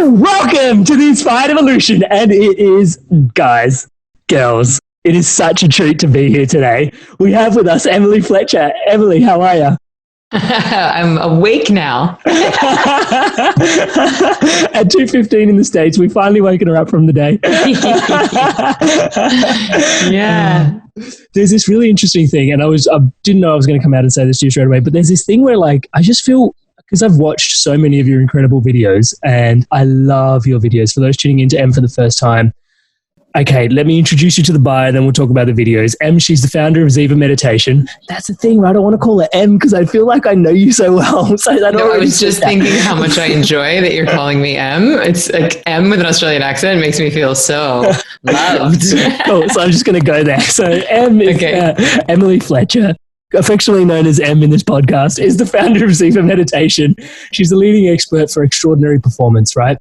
Welcome to the Inspired Evolution, and it is, guys, girls, it is such a treat to be here today. We have with us Emily Fletcher. Emily, how are you? I'm awake now. At 2:15 in the States, we've finally woken her up from the day. Yeah. There's this really interesting thing, and I didn't know I was going to come out and say this to you straight away, but there's this thing where, like, I just feel, because I've watched so many of your incredible videos, and I love your videos. For those tuning into Em for the first time, okay, let me introduce you to the bio, then we'll talk about the videos. Em, she's the founder of Ziva Meditation. That's the thing, right? I don't want to call her Em because I feel like I know you so well. So I was just thinking how much I enjoy that you're calling me Em. It's like Em with an Australian accent. It makes me feel so loved. Cool. So I'm just going to go there. So Em is Emily Fletcher, affectionately known as Em in this podcast, is the founder of Ziva Meditation. She's a leading expert for extraordinary performance, right?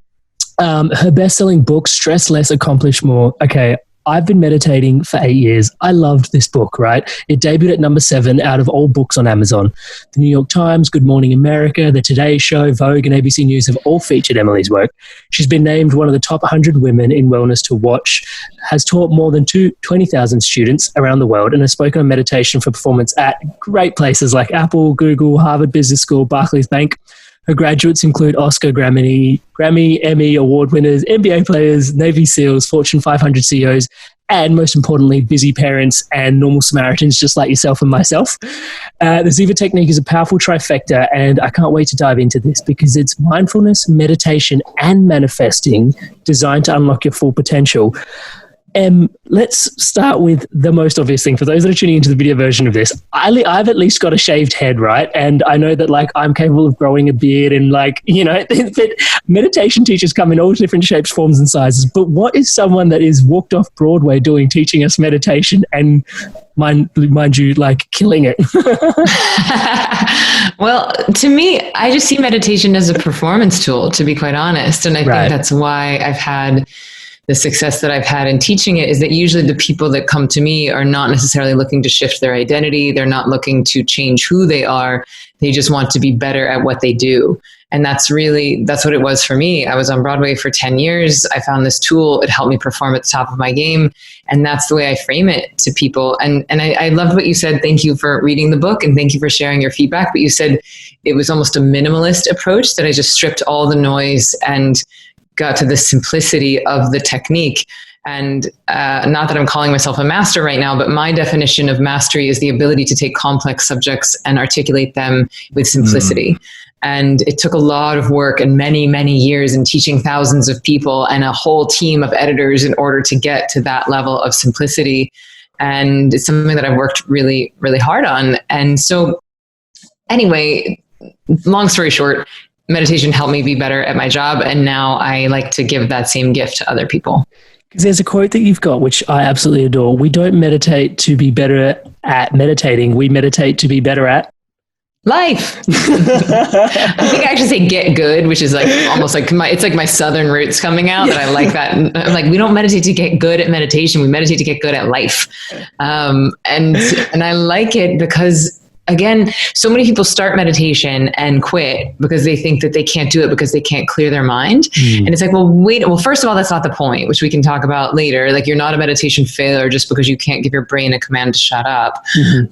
Her best-selling book, Stress Less, Accomplish More. Okay, I've been meditating for 8 years. I loved this book, right? It debuted at number 7 out of all books on Amazon. The New York Times, Good Morning America, The Today Show, Vogue, and ABC News have all featured Emily's work. She's been named one of the top 100 women in wellness to watch, has taught more than 20,000 students around the world, and has spoken on meditation for performance at great places like Apple, Google, Harvard Business School, Barclays Bank. Her graduates include Oscar, Grammy, Emmy award winners, NBA players, Navy SEALs, Fortune 500 CEOs, and most importantly, busy parents and normal Samaritans just like yourself and myself. The Ziva Technique is a powerful trifecta, and I can't wait to dive into this because it's mindfulness, meditation, and manifesting designed to unlock your full potential. Let's start with the most obvious thing. For those that are tuning into the video version of this, I've at least got a shaved head, right? And I know that, like, I'm capable of growing a beard and, like, you know, meditation teachers come in all different shapes, forms, and sizes. But what is someone that is walked off Broadway teaching us meditation and, mind you, like, killing it? Well, to me, I just see meditation as a performance tool, to be quite honest. And I think that's why I've had the success that I've had in teaching it, is that usually the people that come to me are not necessarily looking to shift their identity. They're not looking to change who they are. They just want to be better at what they do. And that's what it was for me. I was on Broadway for 10 years. I found this tool. It helped me perform at the top of my game. And that's the way I frame it to people. And I loved what you said. Thank you for reading the book and thank you for sharing your feedback. But you said it was almost a minimalist approach, that I just stripped all the noise and got to the simplicity of the technique. And not that I'm calling myself a master right now, but my definition of mastery is the ability to take complex subjects and articulate them with simplicity. And it took a lot of work and many, many years in teaching thousands of people and a whole team of editors in order to get to that level of simplicity. And it's something that I've worked really, really hard on. And so anyway, long story short, meditation helped me be better at my job, and now I like to give that same gift to other people. There's a quote that you've got, which I absolutely adore. We don't meditate to be better at meditating. We meditate to be better at life. I think I actually say get good, which is like almost like it's like my Southern roots coming out. That I like that. I'm like, we don't meditate to get good at meditation. We meditate to get good at life. And I like it because, again, so many people start meditation and quit because they think that they can't do it because they can't clear their mind. And it's like, well, first of all, that's not the point, which we can talk about later. Like, you're not a meditation failure just because you can't give your brain a command to shut up.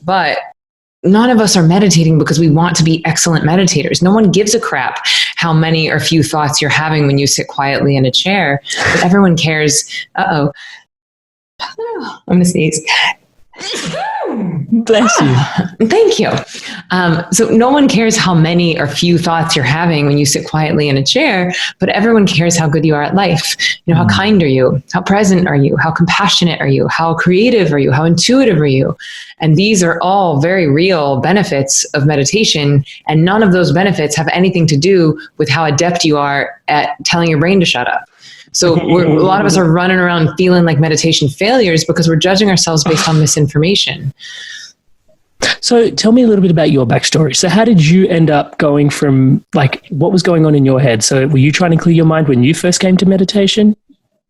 But none of us are meditating because we want to be excellent meditators. No one gives a crap how many or few thoughts you're having when you sit quietly in a chair. But everyone cares. I'm going to sneeze. Bless you. Thank you. So no one cares how many or few thoughts you're having when you sit quietly in a chair, but everyone cares how good you are at life. You know, how kind are you? How present are you? How compassionate are you? How creative are you? How intuitive are you? And these are all very real benefits of meditation. And none of those benefits have anything to do with how adept you are at telling your brain to shut up. So a lot of us are running around feeling like meditation failures because we're judging ourselves based on misinformation. So tell me a little bit about your backstory. So how did you end up going from, like, what was going on in your head? So were you trying to clear your mind when you first came to meditation?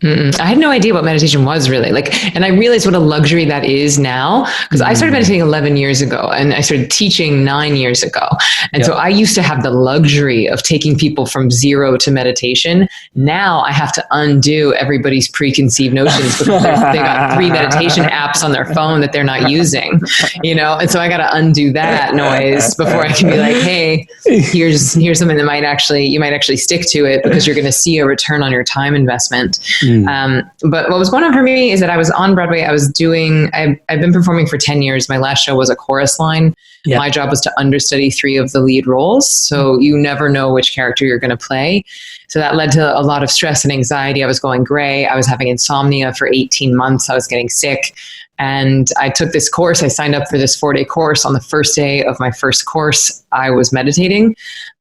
I had no idea what meditation was really and I realized what a luxury that is now, because I started meditating 11 years ago and I started teaching 9 years ago. And so I used to have the luxury of taking people from zero to meditation. Now I have to undo everybody's preconceived notions because they got 3 meditation apps on their phone that they're not using, and so I got to undo that noise before I can be like, hey, here's something that you might actually stick to it because you're going to see a return on your time investment. But what was going on for me is that I was on Broadway. I've been performing for 10 years. My last show was a chorus line. Yeah. My job was to understudy 3 of the lead roles. So you never know which character you're going to play. So that led to a lot of stress and anxiety. I was going gray. I was having insomnia for 18 months. I was getting sick. And I took this course. I signed up for this 4-day course. On the first day of my first course, I was meditating.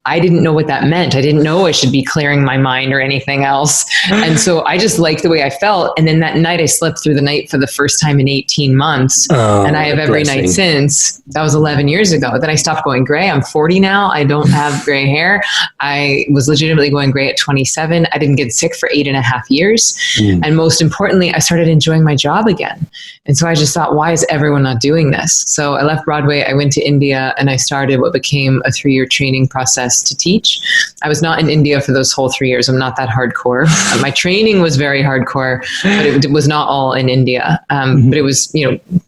I didn't know what that meant. I didn't know I should be clearing my mind or anything else. And so I just liked the way I felt. And then that night I slept through the night for the first time in 18 months. And I have every night since. That was 11 years ago. Then I stopped going gray. I'm 40 now. I don't have gray hair. I was legitimately going gray at 27. I didn't get sick for 8.5 years. And most importantly, I started enjoying my job again. And so I just thought, why is everyone not doing this? So I left Broadway. I went to India and I started what became a 3-year training process to teach. I was not in India for those whole 3 years. I'm not that hardcore. My training was very hardcore, but it was not all in India. But it was,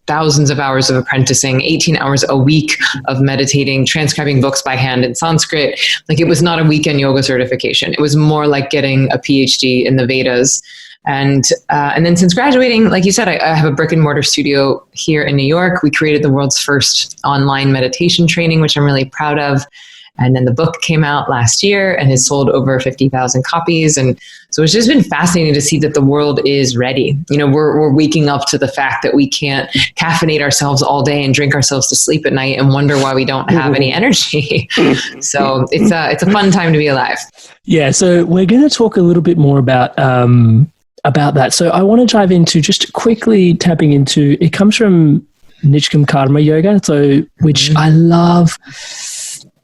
thousands of hours of apprenticing, 18 hours a week of meditating, transcribing books by hand in Sanskrit. It was not a weekend yoga certification. It was more like getting a PhD in the Vedas. And then since graduating, like you said, I have a brick and mortar studio here in New York. We created the world's first online meditation training, which I'm really proud of. And then the book came out last year and has sold over 50,000 copies. And so it's just been fascinating to see that the world is ready. We're waking up to the fact that we can't caffeinate ourselves all day and drink ourselves to sleep at night and wonder why we don't have any energy. So it's a fun time to be alive. Yeah. So we're going to talk a little bit more about that. So I want to dive into just quickly tapping into, it comes from Nishkam Karma Yoga, which I love.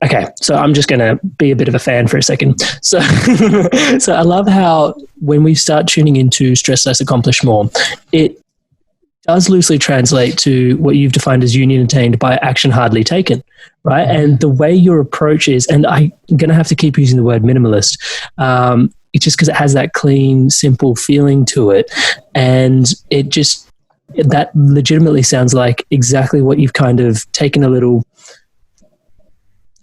Okay, so I'm just going to be a bit of a fan for a second. So I love how when we start tuning into stress less, accomplish more, it does loosely translate to what you've defined as union attained by action hardly taken, right? And the way your approach is, and I'm going to have to keep using the word minimalist, it's just because it has that clean, simple feeling to it. And that legitimately sounds like exactly what you've kind of taken a little...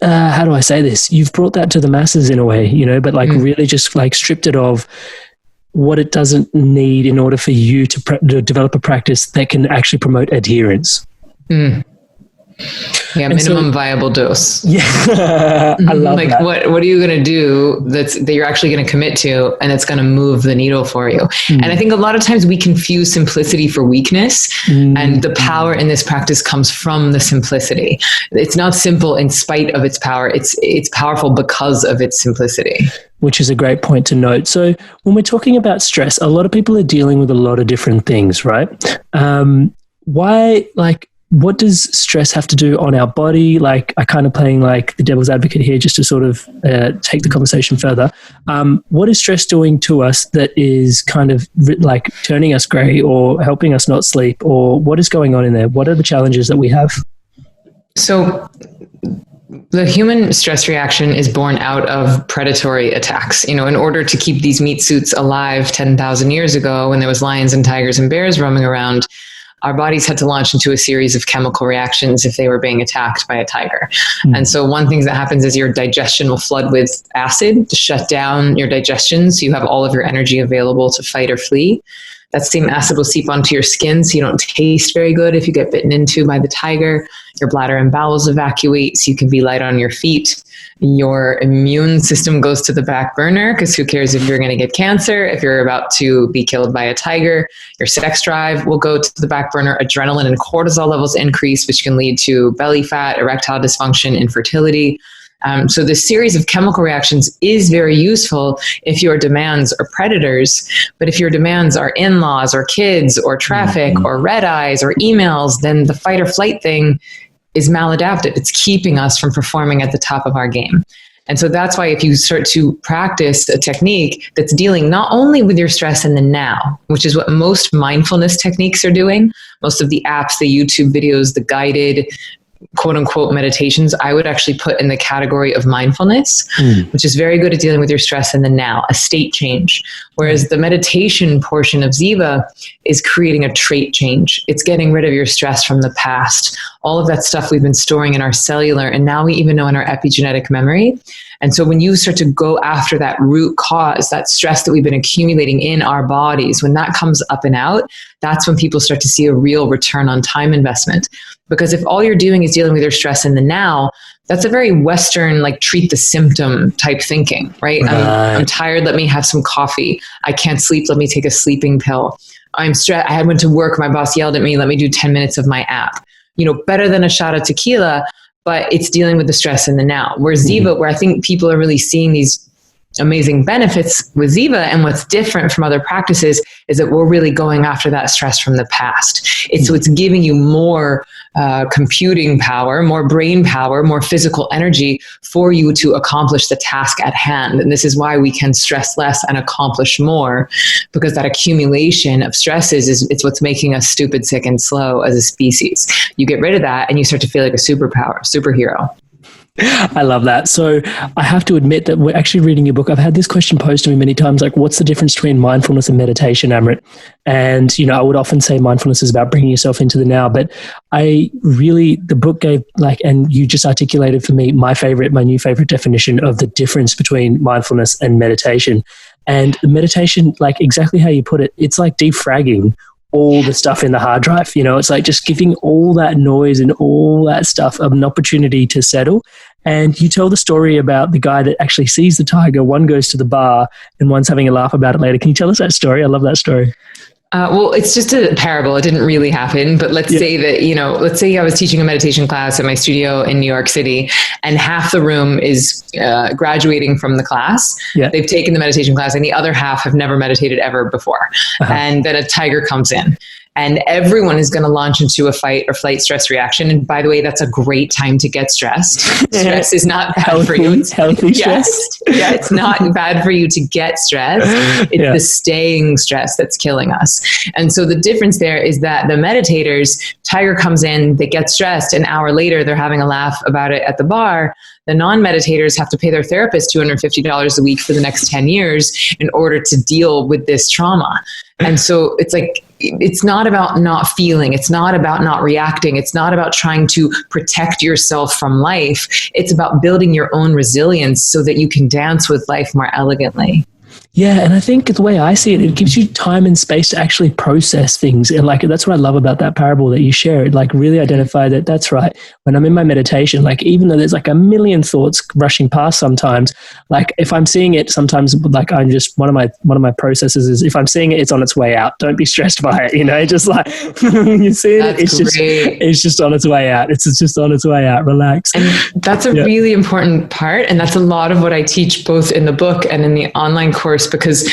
how do I say this? You've brought that to the masses in a way, but really just stripped it of what it doesn't need in order for you to develop a practice that can actually promote adherence. Yeah, minimum viable dose. Yeah, I love that. What are you going to do that you're actually going to commit to and it's going to move the needle for you? And I think a lot of times we confuse simplicity for weakness, and the power in this practice comes from the simplicity. It's not simple in spite of its power. It's powerful because of its simplicity. Which is a great point to note. So when we're talking about stress, a lot of people are dealing with a lot of different things, right? What does stress have to do on our body? I kind of playing the devil's advocate here just to sort of take the conversation further. What is stress doing to us that is kind of turning us grey or helping us not sleep, or what is going on in there? What are the challenges that we have? So the human stress reaction is born out of predatory attacks. In order to keep these meat suits alive 10,000 years ago when there was lions and tigers and bears roaming around, our bodies had to launch into a series of chemical reactions if they were being attacked by a tiger. And so one thing that happens is your digestion will flood with acid to shut down your digestion so you have all of your energy available to fight or flee. That same acid will seep onto your skin so you don't taste very good if you get bitten into by the tiger. Your bladder and bowels evacuate so you can be light on your feet. Your immune system goes to the back burner because who cares if you're going to get cancer, if you're about to be killed by a tiger. Your sex drive will go to the back burner. Adrenaline and cortisol levels increase, which can lead to belly fat, erectile dysfunction, infertility. So this series of chemical reactions is very useful if your demands are predators, but if your demands are in-laws or kids or traffic or red eyes or emails, then the fight or flight thing is maladaptive. It's keeping us from performing at the top of our game. And so that's why if you start to practice a technique that's dealing not only with your stress in the now, which is what most mindfulness techniques are doing, most of the apps, the YouTube videos, the guided quote unquote meditations, I would actually put in the category of mindfulness, which is very good at dealing with your stress in the now, a state change. Whereas the meditation portion of Ziva is creating a trait change. It's getting rid of your stress from the past. All of that stuff we've been storing in our cellular, and now we even know in our epigenetic memory. And so when you start to go after that root cause, that stress that we've been accumulating in our bodies, when that comes up and out, that's when people start to see a real return on time investment. Because if all you're doing is dealing with your stress in the now, that's a very Western, like treat the symptom type thinking, right? I'm tired, let me have some coffee. I can't sleep, let me take a sleeping pill. I'm stressed, I went to work, my boss yelled at me, let me do 10 minutes of my app. Better than a shot of tequila, but it's dealing with the stress in the now. Whereas Ziva, where I think people are really seeing these amazing benefits with Ziva, and what's different from other practices is that we're really going after that stress from the past. So it's giving you more computing power, more brain power, more physical energy for you to accomplish the task at hand. And this is why we can stress less and accomplish more, because that accumulation of stresses it's what's making us stupid, sick, and slow as a species. You get rid of that and you start to feel like a superhero. I love that. So I have to admit that we're actually reading your book. I've had this question posed to me many times, like, what's the difference between mindfulness and meditation, Amrit? And, I would often say mindfulness is about bringing yourself into the now, but the book gave and you just articulated for me my new favorite definition of the difference between mindfulness and meditation. And meditation, like exactly how you put it, it's like defragging all the stuff in the hard drive. It's like just giving all that noise and all that stuff an opportunity to settle. And you tell the story about the guy that actually sees the tiger. One goes to the bar and one's having a laugh about it later. Can you tell us that story? I love that story. Well, it's just a parable. It didn't really happen, but let's say that, let's say I was teaching a meditation class at my studio in New York City, and half the room is graduating from the class. Yeah. They've taken the meditation class, and the other half have never meditated ever before. And then a tiger comes in. And everyone is going to launch into a fight or flight stress reaction. And by the way, that's a great time to get stressed. Stress is not bad for you. Healthy stress. Yeah, it's not bad for you to get stressed. It's the staying stress that's killing us. And so the difference there is that the meditators, tiger comes in, they get stressed. An hour later, they're having a laugh about it at the bar. The non-meditators have to pay their therapist $250 a week for the next 10 years in order to deal with this trauma. And so it's like, it's not about not feeling. It's not about not reacting. It's not about trying to protect yourself from life. It's about building your own resilience so that you can dance with life more elegantly. Yeah, and I think the way I see it, it gives you time and space to actually process things. And that's what I love about that parable that you shared. Really identify that that's right. When I'm in my meditation, even though there's a million thoughts rushing past sometimes, if I'm seeing it, sometimes I'm just one of my processes is if I'm seeing it, it's on its way out. Don't be stressed by it. Just you see it, it's just on its way out. It's just on its way out. Relax. And that's a really important part, and that's a lot of what I teach both in the book and in the online course, because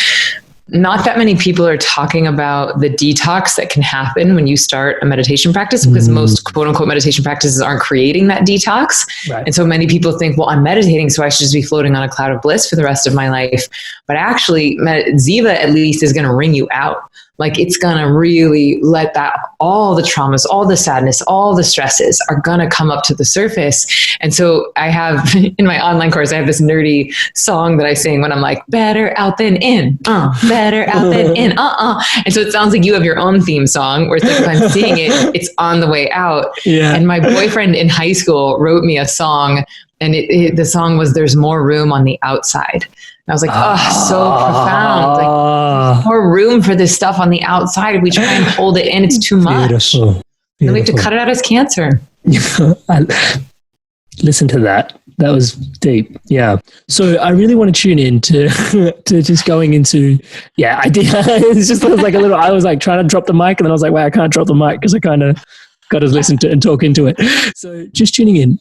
not that many people are talking about the detox that can happen when you start a meditation practice, because most quote unquote meditation practices aren't creating that detox. Right. And so many people think, well, I'm meditating, so I should just be floating on a cloud of bliss for the rest of my life. But actually, Ziva at least is going to wring you out. It's going to really let all the traumas, all the sadness, all the stresses are going to come up to the surface. And so I have, in my online course, I have this nerdy song that I sing when I'm like, better out than in, better out than in, And so it sounds like you have your own theme song, where it's if I'm seeing it, it's on the way out. Yeah. And my boyfriend in high school wrote me a song, and the song was There's More Room on the Outside. And I was like, so profound. More room for this stuff on the outside. If we try and hold it in, it's too much. Beautiful. And we have to cut it out as cancer. Listen to that. That was deep. Yeah. So I really want to tune in to just going into, I did. It's just I was trying to drop the mic, and then I was like, I can't drop the mic because I kind of got to listen to and talk into it. So just tuning in.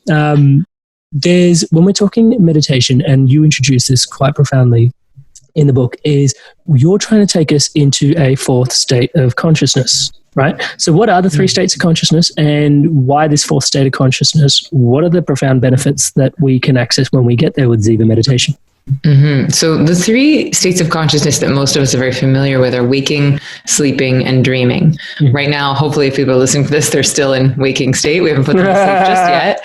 When we're talking meditation, and you introduce this quite profoundly in the book, is you're trying to take us into a fourth state of consciousness. right? So what are the three states of consciousness, and why this fourth state of consciousness? What are the profound benefits that we can access when we get there with Ziva meditation? Mm-hmm. So the three states of consciousness that most of us are very familiar with are waking, sleeping, and dreaming. Mm-hmm. Right now, hopefully, if people are listening to this, they're still in waking state. We haven't put them to sleep just yet.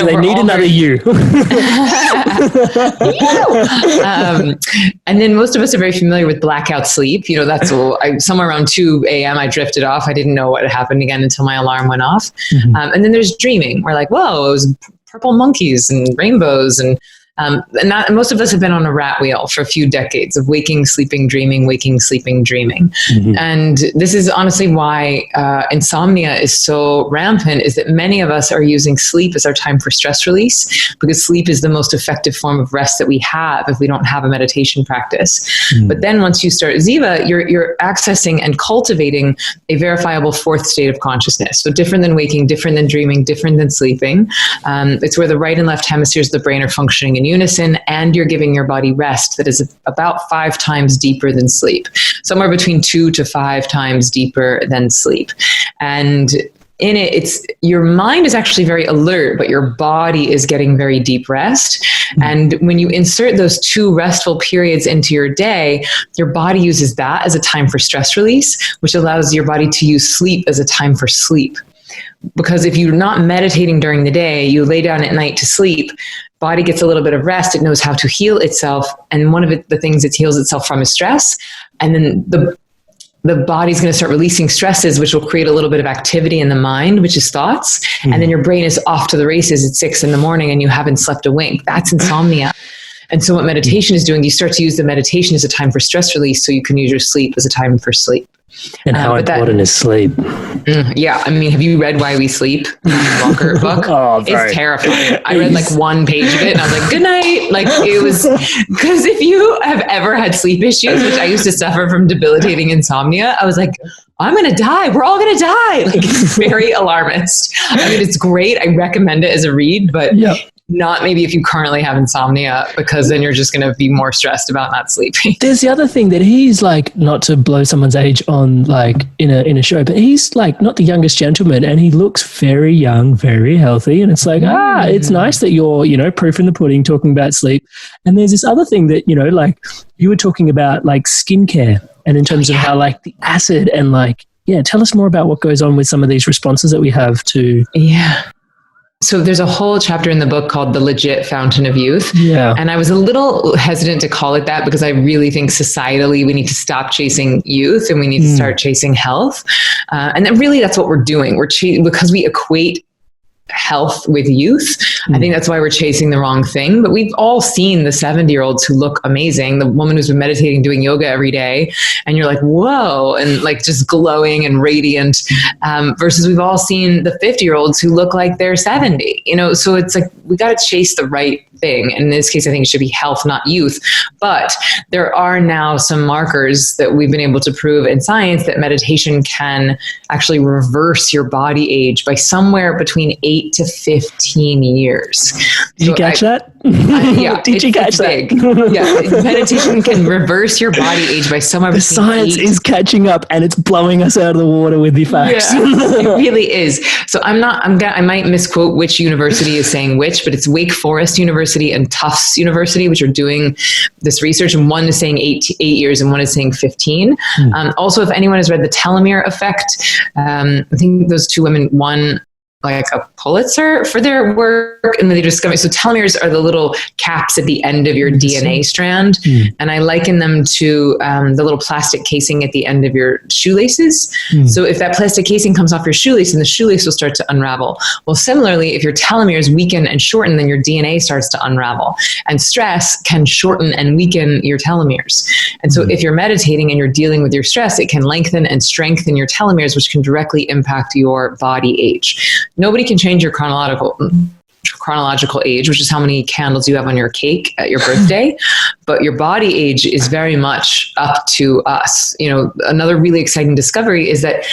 They need another you. And then most of us are very familiar with blackout sleep. That's somewhere around 2 a.m. I drifted off. I didn't know what had happened again until my alarm went off. Mm-hmm. And then there's dreaming. We're like, whoa, it was purple monkeys and rainbows and most of us have been on a rat wheel for a few decades of waking, sleeping, dreaming, waking, sleeping, dreaming. Mm-hmm. And this is honestly why insomnia is so rampant, is that many of us are using sleep as our time for stress release, because sleep is the most effective form of rest that we have if we don't have a meditation practice. Mm-hmm. But then once you start Ziva, you're accessing and cultivating a verifiable fourth state of consciousness. So different than waking, different than dreaming, different than sleeping. It's where the right and left hemispheres of the brain are functioning in unison, and you're giving your body rest that is about 5 times deeper than sleep, somewhere between 2 to 5 times deeper than sleep. And in it, your mind is actually very alert, but your body is getting very deep rest. Mm-hmm. And when you insert those 2 restful periods into your day, your body uses that as a time for stress release, which allows your body to use sleep as a time for sleep. Because if you're not meditating during the day, you lay down at night to sleep, body gets a little bit of rest, it knows how to heal itself. And one of the things it heals itself from is stress. And then the body's going to start releasing stresses, which will create a little bit of activity in the mind, which is thoughts. Mm-hmm. And then your brain is off to the races at 6 a.m. and you haven't slept a wink. That's insomnia. And so what meditation is doing, you start to use the meditation as a time for stress release, so you can use your sleep as a time for sleep. And how important is sleep? Yeah. I mean, have you read Why We Sleep? Walker book? Oh, it's terrifying. I read like 1 page of it and I was like, good night. Like, it was, because if you have ever had sleep issues, which I used to suffer from debilitating insomnia, I was like, I'm going to die. We're all going to die. Like, it's very alarmist. I mean, it's great. I recommend it as a read, but not maybe if you currently have insomnia, because then you're just going to be more stressed about not sleeping. There's the other thing that he's like, not to blow someone's age on like in a show, but he's like not the youngest gentleman, and he looks very young, very healthy. And it's like, it's nice that you're, proof in the pudding talking about sleep. And there's this other thing that, like you were talking about like skincare, and in terms of how like the acid and like, tell us more about what goes on with some of these responses that we have to. Yeah. So there's a whole chapter in the book called The Legit Fountain of Youth. Yeah. And I was a little hesitant to call it that, because I really think societally we need to stop chasing youth and we need to start chasing health. And then really that's what we're doing. Because we equate health with youth. I think that's why we're chasing the wrong thing. But we've all seen the 70-year-olds who look amazing, the woman who's been meditating, doing yoga every day, and you're like, whoa, and like just glowing and radiant, versus we've all seen the 50-year-olds who look like they're 70, so it's like, we got to chase the right thing. And in this case, I think it should be health, not youth. But there are now some markers that we've been able to prove in science that meditation can actually reverse your body age by somewhere between 8 to 15 years. Did you catch that? Yeah. Did you catch that? Yeah. Meditation can reverse your body age by somewhere between science is catching up, and it's blowing us out of the water with the facts. Yeah, it really is. So I might misquote which university is saying which, but it's Wake Forest University and Tufts University, which are doing this research. And one is saying 8 years and one is saying 15. Also, if anyone has read The Telomere Effect, I think those 2 women won like a Pulitzer for their work, and they discovered, so telomeres are the little caps at the end of your DNA strand, and I liken them to the little plastic casing at the end of your shoelaces. So if that plastic casing comes off your shoelace, and the shoelace will start to unravel. Well, similarly, if your telomeres weaken and shorten, then your DNA starts to unravel, and stress can shorten and weaken your telomeres. And so if you're meditating and you're dealing with your stress, it can lengthen and strengthen your telomeres, which can directly impact your body age. Nobody can change your chronological age, which is how many candles you have on your cake at your birthday, but your body age is very much up to us. Another really exciting discovery is that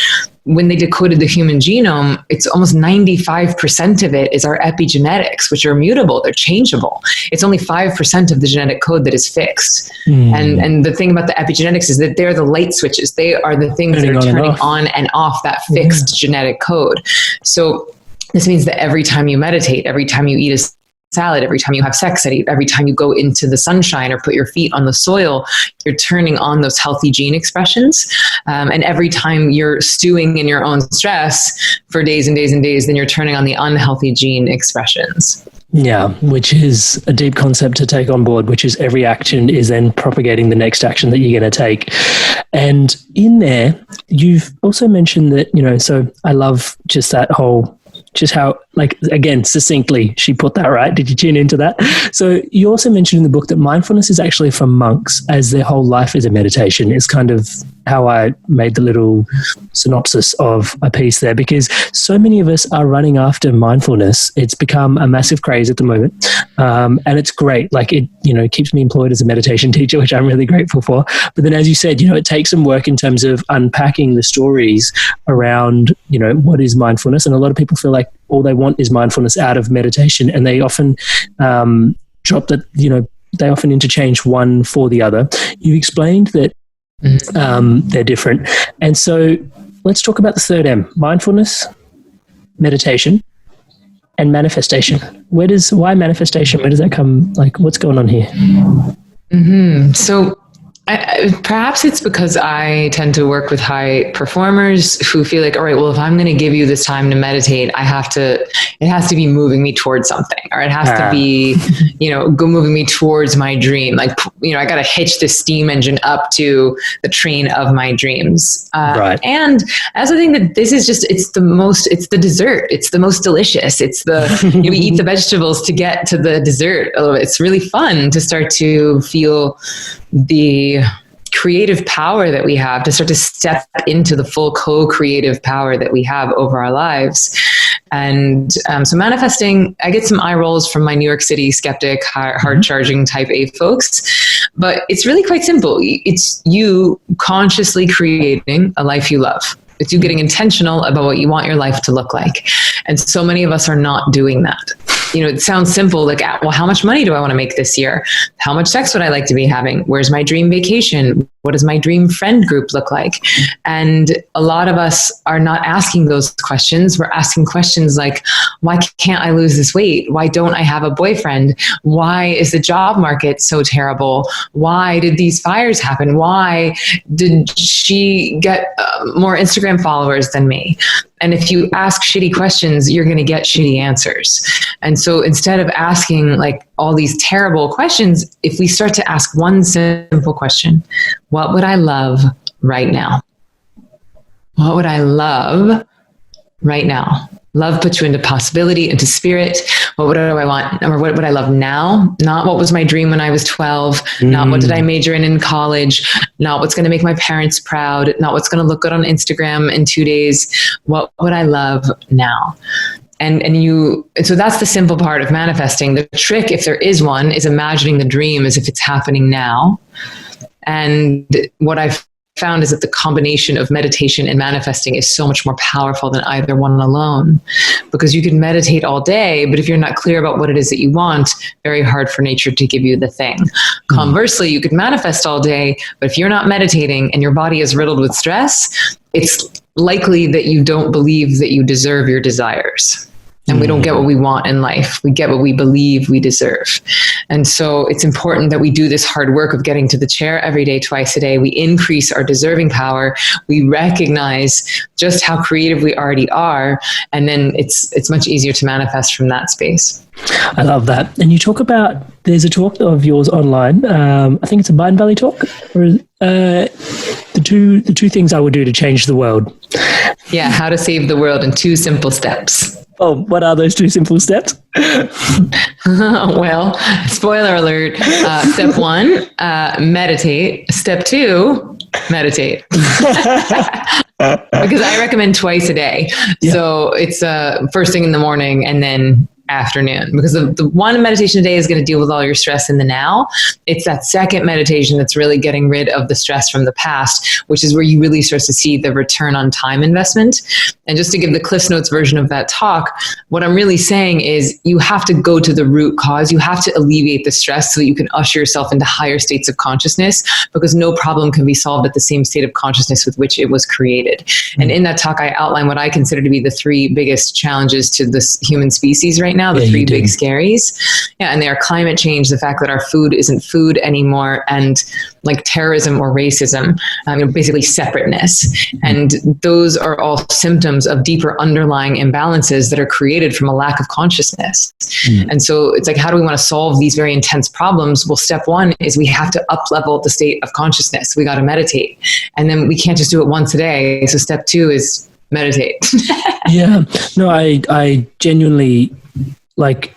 when they decoded the human genome, it's almost 95% of it is our epigenetics, which are immutable. They're changeable. It's only 5% of the genetic code that is fixed. And the thing about the epigenetics is that they're the light switches. They are the things that are turning on and off that fixed genetic code. So this means that every time you meditate, every time you eat a salad, every time you have sex, every time you go into the sunshine or put your feet on the soil, you're turning on those healthy gene expressions. And every time you're stewing in your own stress for days and days and days, then you're turning on the unhealthy gene expressions. Yeah, which is a deep concept to take on board, which is every action is then propagating the next action that you're going to take. And in there, you've also mentioned that, so I love just that whole, just how, again, succinctly, she put that right. Did you tune into that? So you also mentioned in the book that mindfulness is actually for monks, as their whole life is a meditation. It's kind of how I made the little synopsis of a piece there, because so many of us are running after mindfulness. It's become a massive craze at the moment. And it's great. It keeps me employed as a meditation teacher, which I'm really grateful for. But then, as you said, it takes some work in terms of unpacking the stories around, what is mindfulness. And a lot of people feel like all they want is mindfulness out of meditation. And they often drop that, they often interchange one for the other. You explained that they're different. And so let's talk about the third M: mindfulness, meditation, and manifestation. Why manifestation? Where does that come? What's going on here? So perhaps it's because I tend to work with high performers who feel like, all right, well, if I'm going to give you this time to meditate, it has to be moving me towards something, or it has to be, moving me towards my dream. I got to hitch the steam engine up to the train of my dreams. Right. And I also think that this is it's the dessert. It's the most delicious. It's we eat the vegetables to get to the dessert. It's really fun to start to feel the creative power that we have, to start to step into the full co-creative power that we have over our lives. And so manifesting, I get some eye rolls from my New York City skeptic, hard-charging type A folks, but it's really quite simple. It's you consciously creating a life you love. It's you getting intentional about what you want your life to look like. And so many of us are not doing that. It sounds simple, well, how much money do I want to make this year? How much sex would I like to be having? Where's my dream vacation? What does my dream friend group look like? And a lot of us are not asking those questions. We're asking questions like, why can't I lose this weight? Why don't I have a boyfriend? Why is the job market so terrible? Why did these fires happen? Why did she get more Instagram followers than me? And if you ask shitty questions, you're going to get shitty answers. And so instead of asking all these terrible questions, if we start to ask one simple question, what would I love right now? What would I love right now? Love puts you into possibility, into spirit. What do I want? Or what would I love now? Not what was my dream when I was 12. Not what did I major in college. Not what's going to make my parents proud. Not what's going to look good on Instagram in 2 days. What would I love now? And so that's the simple part of manifesting. The trick, if there is one, is imagining the dream as if it's happening now. And what I've found is that the combination of meditation and manifesting is so much more powerful than either one alone, because you can meditate all day, but if you're not clear about what it is that you want, very hard for nature to give you the thing. Conversely, you could manifest all day, but if you're not meditating and your body is riddled with stress, it's likely that you don't believe that you deserve your desires. And we don't get what we want in life. We get what we believe we deserve. And so it's important that we do this hard work of getting to the chair every day, twice a day. We increase our deserving power. We recognize just how creative we already are. And then it's much easier to manifest from that space. I love that. And you talk about, there's a talk of yours online. I think it's a Mind Valley talk. Or, the two things I would do to change the world. Yeah, how to save the world in 2 simple steps. Oh, what are those 2 simple steps? Well, spoiler alert. Step 1, meditate. Step 2, meditate. Because I recommend twice a day. Yeah. So it's first thing in the morning and then afternoon, because the one meditation a day is going to deal with all your stress in the now. It's that second meditation that's really getting rid of the stress from the past, which is where you really start to see the return on time investment. And just to give the Cliff Notes version of that talk, what I'm really saying is you have to go to the root cause. You have to alleviate the stress so that you can usher yourself into higher states of consciousness, because no problem can be solved at the same state of consciousness with which it was created. And in that talk, I outline what I consider to be the three biggest challenges to this human species right now, the three big scaries. Yeah, and they are climate change, the fact that our food isn't food anymore, and like terrorism or racism, basically separateness. And those are all symptoms of deeper underlying imbalances that are created from a lack of consciousness. And so it's like, how do we want to solve these very intense problems? Well, step one is we have to up-level the state of consciousness. We got to meditate. And then we can't just do it once a day. So step two is meditate. Yeah. No, I genuinely, like,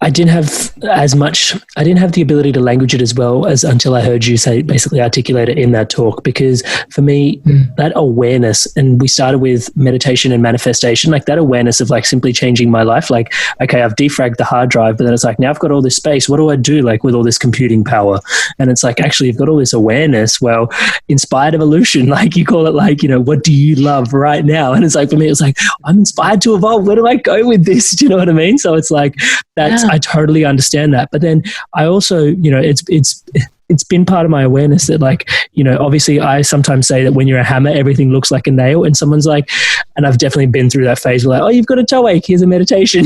I didn't have the ability to language it as well as until I heard you basically articulate it in that talk, because for me, that awareness, and we started with meditation and manifestation, like that awareness of like simply changing my life. Like, okay, I've defragged the hard drive, but then it's like, now I've got all this space. What do I do like with all this computing power? And it's like, actually, you've got all this awareness. Well, inspired evolution, like you call it, like, you know, what do you love right now? And it's like, for me, it's like, I'm inspired to evolve. Where do I go with this? Do you know what I mean? So it's like, that's, I totally understand that. But then I also, you know, it's been part of my awareness that, like, you know, obviously I sometimes say that when you're a hammer, everything looks like a nail, and someone's like, and I've definitely been through that phase where like, oh, you've got a toe ache, here's a meditation.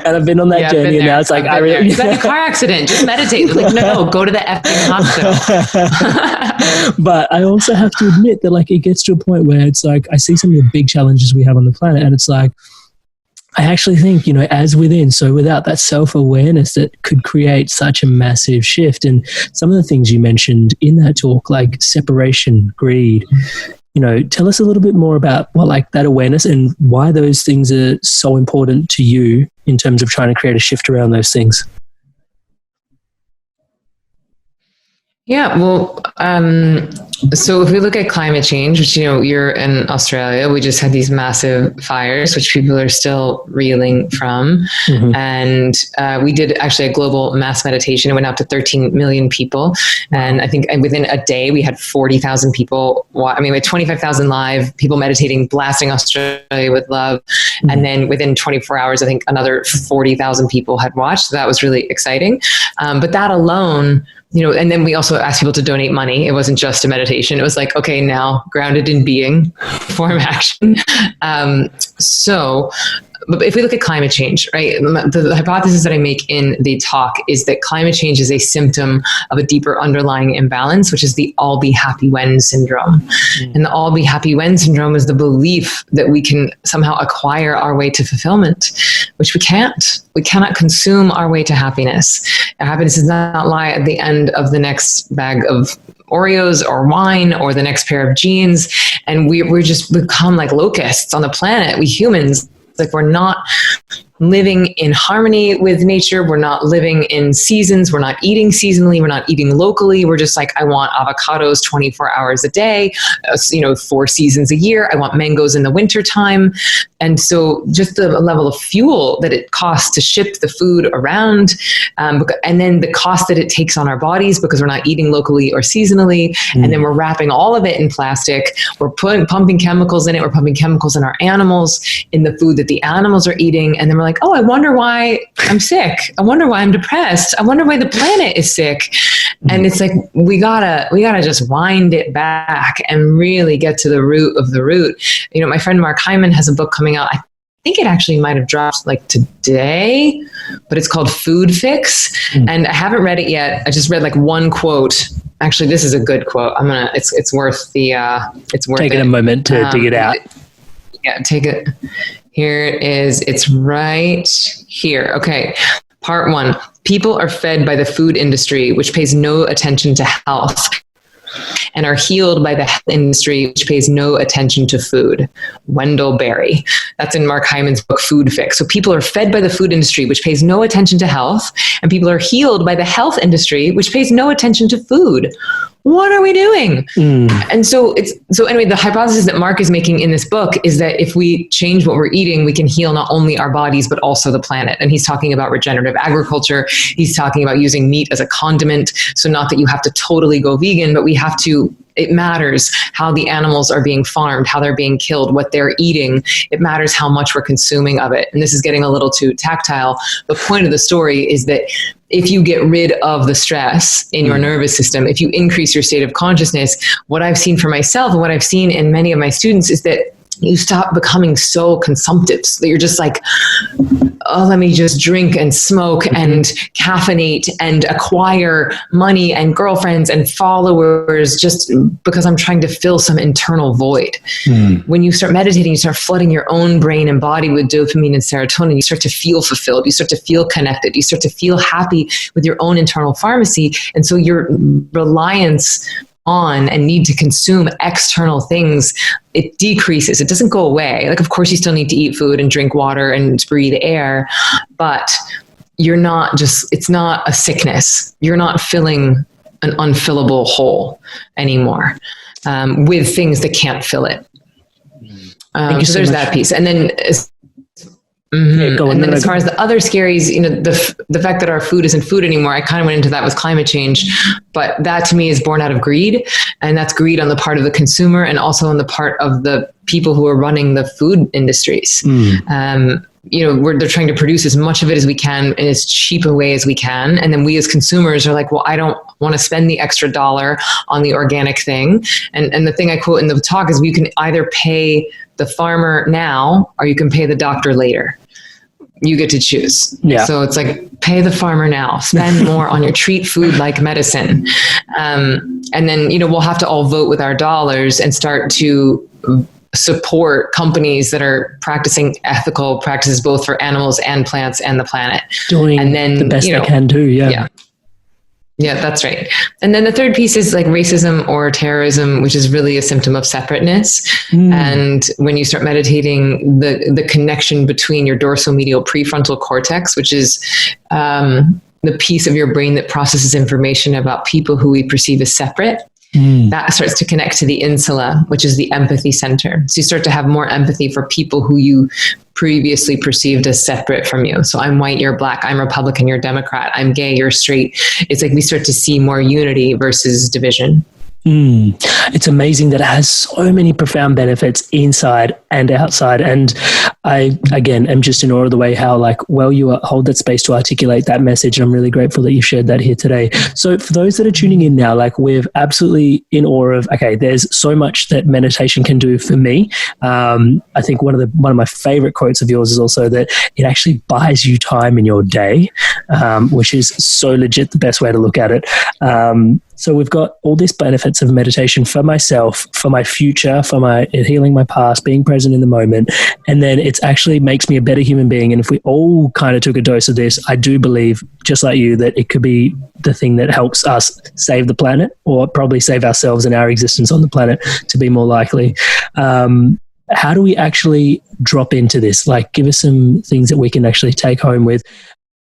And I've been on that journey, and now it's like, you've got a car accident, just meditate. Like, no, go to the effing hospital. But I also have to admit that, like, it gets to a point where it's like, I see some of the big challenges we have on the planet, and it's like, I actually think, you know, as within, so without, that self-awareness that could create such a massive shift. And some of the things you mentioned in that talk, like separation, greed, you know, tell us a little bit more about what, like, that awareness and why those things are so important to you in terms of trying to create a shift around those things. Yeah, well, so if we look at climate change, which, you know, you're in Australia, we just had these massive fires, which people are still reeling from. And we did actually a global mass meditation. It went out to 13 million people. And I think within a day, we had 40,000 people. We had 25,000 live people meditating, blasting Australia with love. And then within 24 hours, I think another 40,000 people had watched. So that was really exciting. But that alone, you know, and then we also asked people to donate money. It wasn't just a meditation. It was like, okay, now grounded in being, form action. But if we look at climate change, right, the hypothesis that I make in the talk is that climate change is a symptom of a deeper underlying imbalance, which is the all be happy when syndrome. And the all be happy when syndrome is the belief that we can somehow acquire our way to fulfillment, which we can't. We cannot consume our way to happiness. Our happiness does not lie at the end of the next bag of Oreos or wine or the next pair of jeans. And we're just become like locusts on the planet, we humans. Like, we're not living in harmony with nature. We're not living in seasons. We're not eating seasonally. We're not eating locally. We're just like, I want avocados 24 hours a day, 4 seasons a year. I want mangoes in the wintertime. And so just the level of fuel that it costs to ship the food around, and then the cost that it takes on our bodies because we're not eating locally or seasonally. And then we're wrapping all of it in plastic. We're pumping chemicals in it. We're pumping chemicals in our animals, in the food that the animals are eating. And then we're like, oh, I wonder why I'm sick. I wonder why I'm depressed. I wonder why the planet is sick. And it's like, we gotta just wind it back and really get to the root of the root. You know, my friend Mark Hyman has a book coming out. I think it actually might have dropped like today, but it's called Food Fix. And I haven't read it yet. I just read like one quote. Actually, this is a good quote. It's worth taking a moment to dig it out. Yeah, take it. Here it is. It's right here. Okay. Part 1. People are fed by the food industry, which pays no attention to health, and are healed by the health industry, which pays no attention to food. Wendell Berry. That's in Mark Hyman's book, Food Fix. So people are fed by the food industry, which pays no attention to health, and people are healed by the health industry, which pays no attention to food. what are we doing? And so anyway, the hypothesis that Mark is making in this book is that if we change what we're eating, we can heal not only our bodies, but also the planet. And he's talking about regenerative agriculture. He's talking about using meat as a condiment. So not that you have to totally go vegan, but it matters how the animals are being farmed, how they're being killed, what they're eating. It matters how much we're consuming of it. And this is getting a little too tactile. The point of the story is that if you get rid of the stress in your nervous system, if you increase your state of consciousness, what I've seen for myself and what I've seen in many of my students is that you stop becoming so consumptive, so that you're just like, oh, let me just drink and smoke and caffeinate and acquire money and girlfriends and followers just because I'm trying to fill some internal void. When you start meditating, you start flooding your own brain and body with dopamine and serotonin. You start to feel fulfilled. You start to feel connected. You start to feel happy with your own internal pharmacy. And so your reliance on and need to consume external things, it decreases. It doesn't go away. Like, of course, you still need to eat food and drink water and breathe air, but it's not a sickness. You're not filling an unfillable hole anymore with things that can't fill it. So there's that piece. And then and then as far as the other scaries, the fact that our food isn't food anymore, I kind of went into that with climate change, but that to me is born out of greed. And that's greed on the part of the consumer and also on the part of the people who are running the food industries. They're trying to produce as much of it as we can in as cheap a way as we can. And then we as consumers are like, well, I don't want to spend the extra $1 on the organic thing. And the thing I quote in the talk is you can either pay the farmer now or you can pay the doctor later. You get to choose. Yeah. So it's like, pay the farmer now, spend more on your treat food like medicine. And then, we'll have to all vote with our dollars and start to support companies that are practicing ethical practices, both for animals and plants and the planet. Doing the best they can do. Yeah, that's right. And then the third piece is like racism or terrorism, which is really a symptom of separateness. And when you start meditating, the connection between your dorsomedial prefrontal cortex, which is the piece of your brain that processes information about people who we perceive as separate, that starts to connect to the insula, which is the empathy center. So you start to have more empathy for people who you previously perceived as separate from you. So I'm white, you're black, I'm Republican, you're Democrat, I'm gay, you're straight. It's like we start to see more unity versus division. It's amazing that it has so many profound benefits inside and outside. And I, again, am just in awe of the way how you hold that space to articulate that message. I'm really grateful that you shared that here today. So for those that are tuning in now, we're absolutely in awe of, okay, there's so much that meditation can do for me. I think one of my favorite quotes of yours is also that it actually buys you time in your day, which is so legit the best way to look at it. So we've got all these benefits of meditation for myself, for my future, for my healing my past, being present in the moment. And then it actually makes me a better human being. And if we all kind of took a dose of this, I do believe, just like you, that it could be the thing that helps us save the planet, or probably save ourselves and our existence on the planet to be more likely. How do we actually drop into this? Give us some things that we can actually take home with.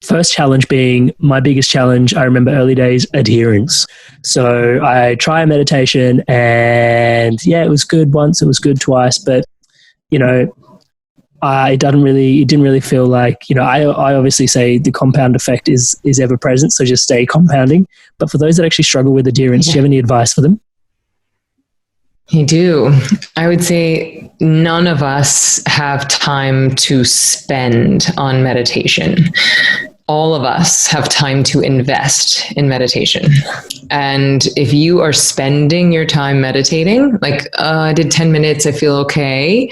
First challenge being my biggest challenge. I remember early days, adherence. So I try a meditation and it was good once, it was good twice, but it didn't really feel like, I obviously say the compound effect is ever present. So just stay compounding. But for those that actually struggle with adherence, do you have any advice for them? I do. I would say none of us have time to spend on meditation. All of us have time to invest in meditation. And if you are spending your time meditating, I did 10 minutes, I feel okay.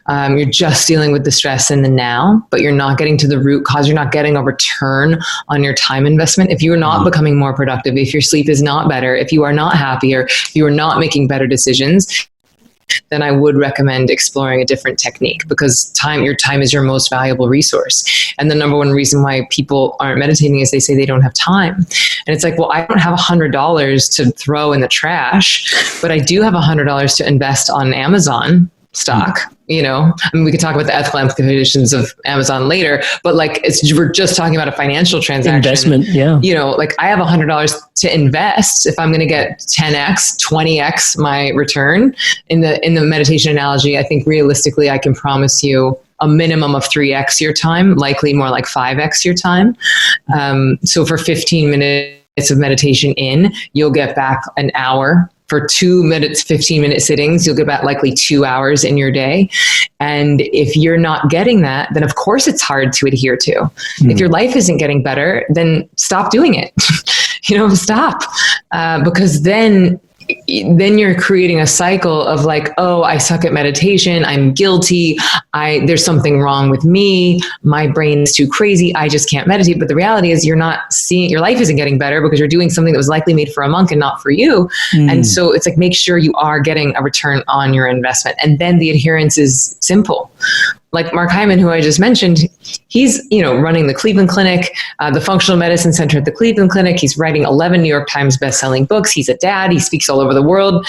You're just dealing with the stress in the now, but you're not getting to the root cause. You're not getting a return on your time investment. If you're not becoming more productive, if your sleep is not better, if you are not happier, if you are not making better decisions, then I would recommend exploring a different technique, because your time is your most valuable resource. And the number one reason why people aren't meditating is they say they don't have time. And it's like, well, I don't have $100 to throw in the trash, but I do have $100 to invest on Amazon. stock. You know, I mean, we could talk about the ethical implications of Amazon later, but like we're just talking about a financial transaction. Investment, yeah. You know, like I have $100 to invest. If I'm going to get 10x, 20x my return in the meditation analogy, I think realistically I can promise you a minimum of 3x your time, likely more like 5x your time. So for 15 minutes of meditation you'll get back an hour. For 2 minutes, 15-minute sittings, you'll get back likely 2 hours in your day. And if you're not getting that, then of course it's hard to adhere to. If your life isn't getting better, then stop doing it. Stop. Because then you're creating a cycle of like, oh, I suck at meditation. I'm guilty. There's something wrong with me. My brain is too crazy. I just can't meditate. But the reality is you're not seeing, your life isn't getting better because you're doing something that was likely made for a monk and not for you. And so it's like, make sure you are getting a return on your investment. And then the adherence is simple. Like Mark Hyman, who I just mentioned, he's, running the Cleveland Clinic, the functional medicine center at the Cleveland Clinic. He's writing 11 New York Times bestselling books. He's a dad. He speaks all over the world.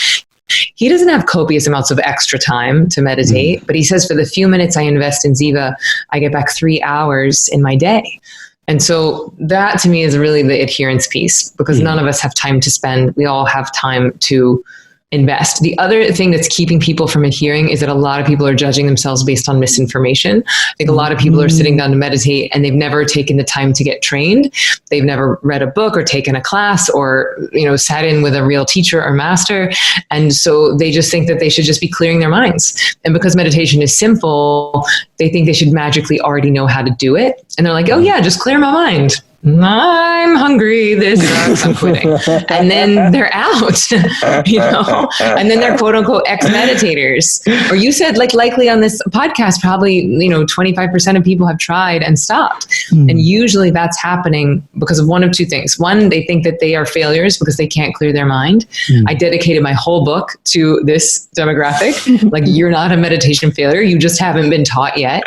He doesn't have copious amounts of extra time to meditate, but he says for the few minutes I invest in Ziva, I get back 3 hours in my day. And so that to me is really the adherence piece, because none of us have time to spend. We all have time to invest. The other thing that's keeping people from adhering is that a lot of people are judging themselves based on misinformation. I think a lot of people are sitting down to meditate and they've never taken the time to get trained. They've never read a book or taken a class or, sat in with a real teacher or master. And so they just think that they should just be clearing their minds. And because meditation is simple, they think they should magically already know how to do it. And they're like, oh yeah, just clear my mind. I'm hungry, this sucks, I'm quitting. And then they're out, and then they're quote unquote ex-meditators. Or you said like likely on this podcast, probably, 25% of people have tried and stopped. And usually that's happening because of one of two things. One, they think that they are failures because they can't clear their mind. I dedicated my whole book to this demographic. Like, you're not a meditation failure. You just haven't been taught yet.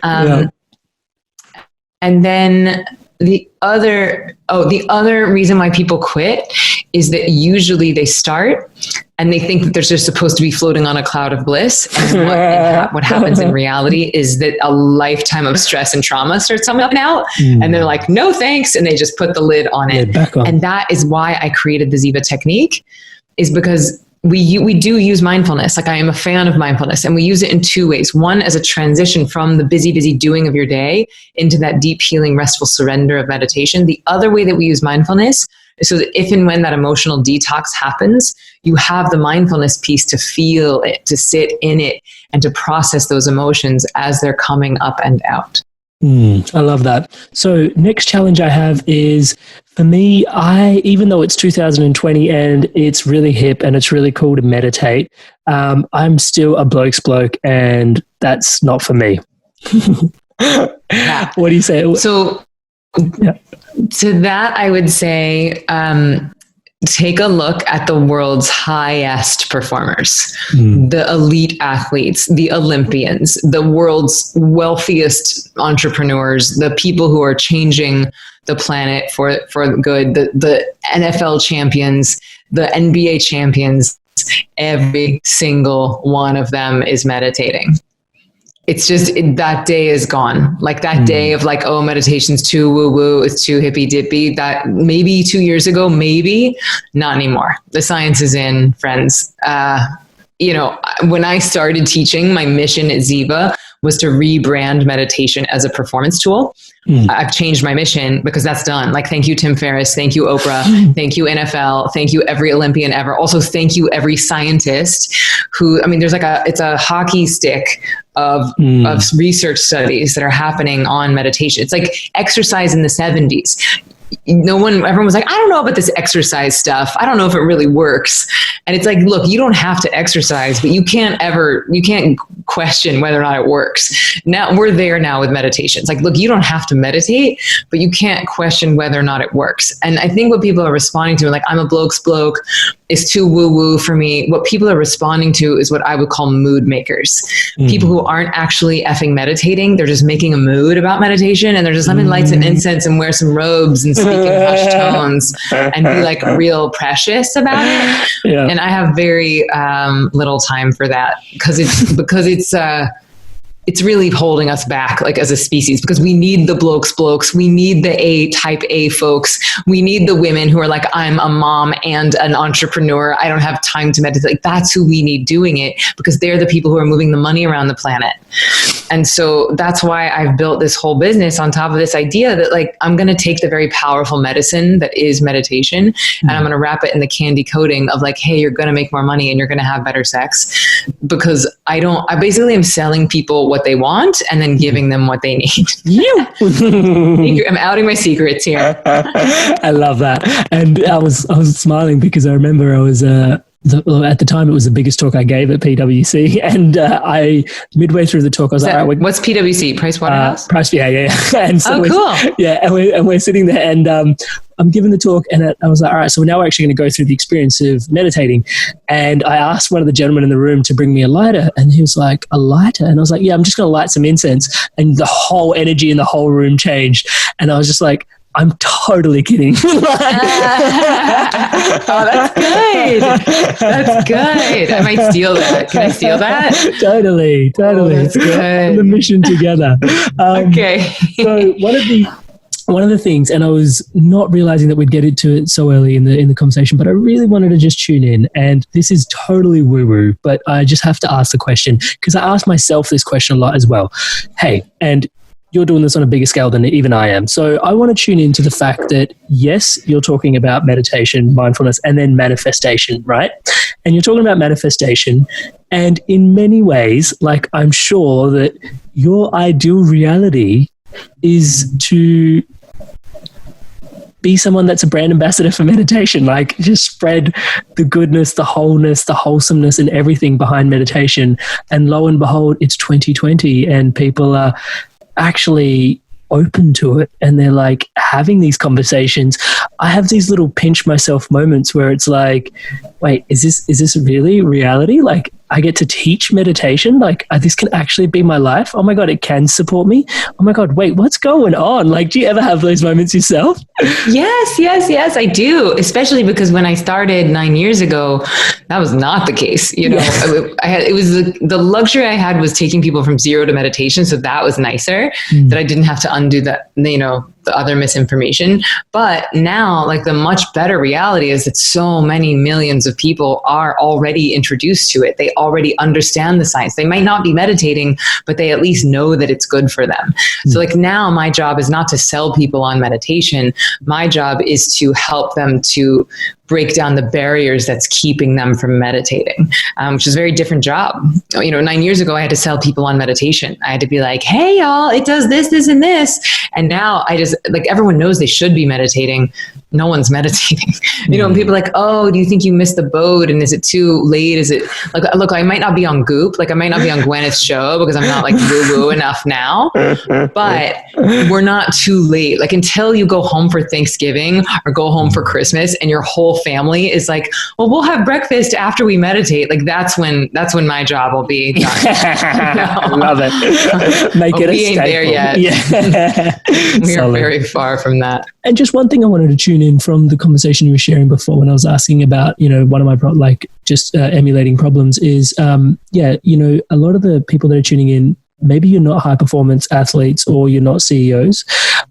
And then the other reason why people quit is that usually they start and they think that they're just supposed to be floating on a cloud of bliss. And what happens in reality is that a lifetime of stress and trauma starts coming out, and they're like, no thanks. And they just put the lid on it. And that is why I created the Ziva Technique, is because we do use mindfulness. Like, I am a fan of mindfulness, and we use it in two ways. One, as a transition from the busy doing of your day into that deep healing, restful surrender of meditation. The other way that we use mindfulness is so that if and when that emotional detox happens, you have the mindfulness piece to feel it, to sit in it, and to process those emotions as they're coming up and out. I love that. So next challenge I have is, for me, even though it's 2020 and it's really hip and it's really cool to meditate, I'm still a bloke, and that's not for me. What do you say? So to that, I would say, take a look at the world's highest performers, the elite athletes, the Olympians, the world's wealthiest entrepreneurs, the people who are changing the planet for good, the NFL champions, the NBA champions. Every single one of them is meditating. It's just that day is gone. Like that day of like, oh, meditation's too woo-woo, it's too hippy-dippy. That maybe 2 years ago, maybe, not anymore. The science is in, friends. When I started teaching, my mission at Ziva was to rebrand meditation as a performance tool. I've changed my mission because that's done. Like, thank you, Tim Ferriss. Thank you, Oprah. Thank you, NFL. Thank you, every Olympian ever. Also, thank you, every scientist who, there's it's a hockey stick of research studies that are happening on meditation. It's like exercise in the 70s. Everyone was like, I don't know about this exercise stuff. I don't know if it really works. And it's like, look, you don't have to exercise, but you can't question whether or not it works. Now we're there now with meditation. It's like, look, you don't have to meditate, but you can't question whether or not it works. And I think what people are responding to, like, I'm a bloke's bloke, is too woo-woo for me. What people are responding to is what I would call mood makers. People who aren't actually effing meditating. They're just making a mood about meditation, and they're just, I'm in lights and incense and wear some robes and speak in hushed tones and be like real precious about it. Yeah. And I have very little time for that because it's really holding us back, like as a species, because we need the blokes. We need the type A folks. We need the women who are like, I'm a mom and an entrepreneur. I don't have time to meditate. Like, that's who we need doing it, because they're the people who are moving the money around the planet. And so that's why I've built this whole business on top of this idea that, like, I'm going to take the very powerful medicine that is meditation, and I'm going to wrap it in the candy coating of like, hey, you're going to make more money and you're going to have better sex, because I basically am selling people what they want and then giving them what they need. I'm outing my secrets here. I love that. And I was smiling because I remember I was at the time it was the biggest talk I gave at PwC, and I midway through the talk I was like, all right, what's PwC? Price Waterhouse? Yeah. And so cool. Yeah, and we're sitting there, and I'm giving the talk, and I was like, all right, so now we're actually going to go through the experience of meditating. And I asked one of the gentlemen in the room to bring me a lighter, and he was like, a lighter? And I was like, yeah, I'm just going to light some incense. And the whole energy in the whole room changed. And I was just like, I'm totally kidding. Oh, that's good. That's good. I might steal that. Can I steal that? Totally. Oh, that's good. On the mission together. Okay. So one of the things, and I was not realizing that we'd get into it so early in the conversation, but I really wanted to just tune in. And this is totally woo-woo, but I just have to ask the question, because I ask myself this question a lot as well. Hey, and you're doing this on a bigger scale than even I am. So I want to tune into the fact that, yes, you're talking about meditation, mindfulness, and then manifestation, right? And you're talking about manifestation. And in many ways, like, I'm sure that your ideal reality is to be someone that's a brand ambassador for meditation, like just spread the goodness, the wholeness, the wholesomeness and everything behind meditation. And lo and behold, it's 2020 and people are actually open to it, and they're like having these conversations. I have these little pinch myself moments where it's like, wait, is this really reality? Like, I get to teach meditation. Like, this can actually be my life. Oh my God, it can support me. Oh my God, wait, what's going on? Like, do you ever have those moments yourself? Yes, I do. Especially because when I started 9 years ago, that was not the case. You know, it was the luxury I had was taking people from zero to meditation. So that was nicer that I didn't have to undo that, you know, the other misinformation. But now, like, the much better reality is that so many millions of people are already introduced to it. They already understand the science. They might not be meditating, but they at least know that it's good for them. So like, now my job is not to sell people on meditation. My job is to help them to break down the barriers that's keeping them from meditating, which is a very different job. You know, 9 years ago, I had to sell people on meditation. I had to be like, hey, y'all, it does this, this, and this. And now I just, like, everyone knows they should be meditating. No one's meditating. You know, and people are like, oh, do you think you missed the boat? And is it too late? Is it like, look, I might not be on Goop. Like, I might not be on Gwyneth's show because I'm not like woo-woo enough now, but we're not too late. Like, until you go home for Thanksgiving or go home for Christmas and your whole family is like, well, we'll have breakfast after we meditate. Like, that's when my job will be done. Love it. Make it a we ain't staple. there yet. Yeah. We are very far from that. And just one thing I wanted to tune in from the conversation you were sharing before when I was asking about, you know, one of my emulating problems is, you know, a lot of the people that are tuning in, maybe you're not high performance athletes or you're not CEOs,